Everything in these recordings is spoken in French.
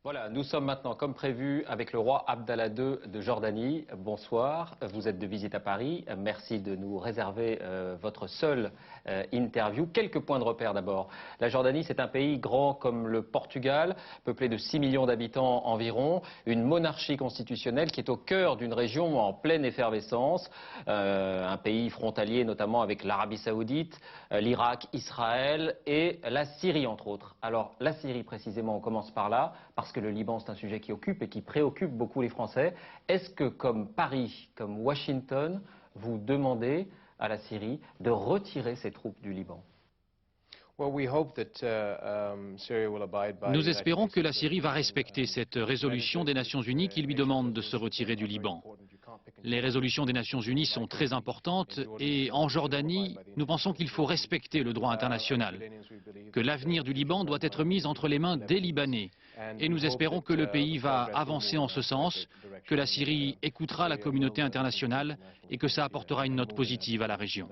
Voilà, nous sommes maintenant, comme prévu, avec le roi Abdallah II de Jordanie. Bonsoir, vous êtes de visite à Paris. Merci de nous réserver votre seule interview. Quelques points de repère d'abord. La Jordanie, c'est un pays grand comme le Portugal, peuplé de 6 millions d'habitants environ, une monarchie constitutionnelle qui est au cœur d'une région en pleine effervescence, un pays frontalier notamment avec l'Arabie Saoudite, l'Irak, Israël et la Syrie entre autres. Alors la Syrie précisément, on commence par là, parce que le Liban, c'est un sujet qui occupe et qui préoccupe beaucoup les Français. Est-ce que, comme Paris, comme Washington, vous demandez à la Syrie de retirer ses troupes du Liban? Nous espérons que la Syrie va respecter cette résolution des Nations Unies qui lui demande de se retirer du Liban. Les résolutions des Nations Unies sont très importantes et en Jordanie, nous pensons qu'il faut respecter le droit international, que l'avenir du Liban doit être mis entre les mains des Libanais. Et nous espérons que le pays va avancer en ce sens, que la Syrie écoutera la communauté internationale et que ça apportera une note positive à la région.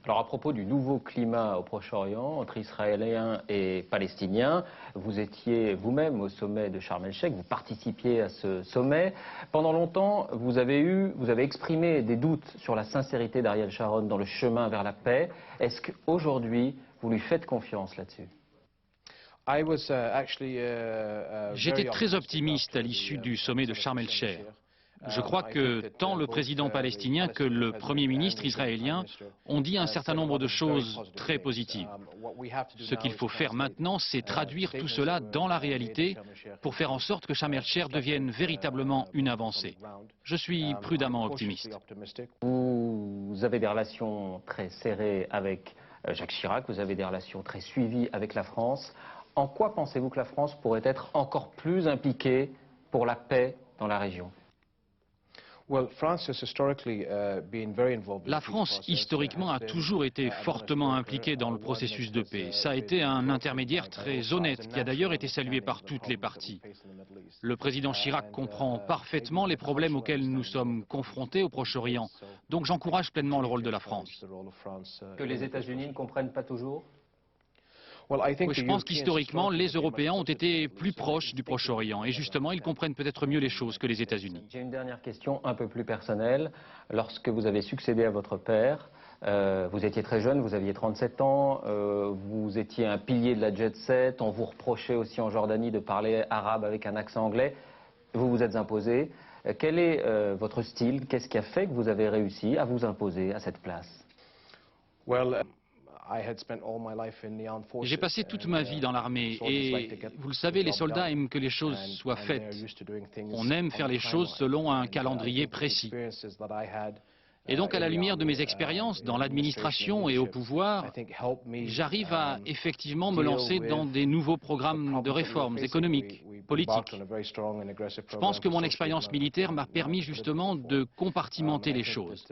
Alors à propos du nouveau climat au Proche-Orient, entre Israéliens et Palestiniens, vous étiez vous-même au sommet de Sharm el-Sheikh, vous participiez à ce sommet. Pendant longtemps, vous avez exprimé des doutes sur la sincérité d'Ariel Sharon dans le chemin vers la paix. Est-ce qu'aujourd'hui, vous lui faites confiance là-dessus? J'étais très optimiste à l'issue du sommet de Sharm el-Sheikh. Je crois que tant le président palestinien que le Premier ministre israélien ont dit un certain nombre de choses très positives. Ce qu'il faut faire maintenant, c'est traduire tout cela dans la réalité pour faire en sorte que Sharm el-Sheikh devienne véritablement une avancée. Je suis prudemment optimiste. Vous avez des relations très serrées avec Jacques Chirac, vous avez des relations très suivies avec la France. En quoi pensez-vous que la France pourrait être encore plus impliquée pour la paix dans la région? La France, historiquement, a toujours été fortement impliquée dans le processus de paix. Ça a été un intermédiaire très honnête, qui a d'ailleurs été salué par toutes les parties. Le président Chirac comprend parfaitement les problèmes auxquels nous sommes confrontés au Proche-Orient. Donc j'encourage pleinement le rôle de la France. Que les États-Unis ne comprennent pas toujours? Oui, je pense qu'historiquement, les Européens ont été plus proches du Proche-Orient et justement, ils comprennent peut-être mieux les choses que les États-Unis. J'ai une dernière question un peu plus personnelle. Lorsque vous avez succédé à votre père, vous étiez très jeune, vous aviez 37 ans, vous étiez un pilier de la jet set, on vous reprochait aussi en Jordanie de parler arabe avec un accent anglais. Vous vous êtes imposé. Quel est votre style? Qu'est-ce qui a fait que vous avez réussi à vous imposer à cette place? J'ai passé toute ma vie dans l'armée et, vous le savez, les soldats aiment que les choses soient faites. On aime faire les choses selon un calendrier précis. Et donc, à la lumière de mes expériences dans l'administration et au pouvoir, j'arrive à effectivement me lancer dans des nouveaux programmes de réformes économiques, politiques. Je pense que mon expérience militaire m'a permis justement de compartimenter les choses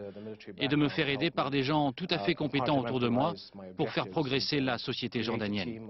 et de me faire aider par des gens tout à fait compétents autour de moi pour faire progresser la société jordanienne.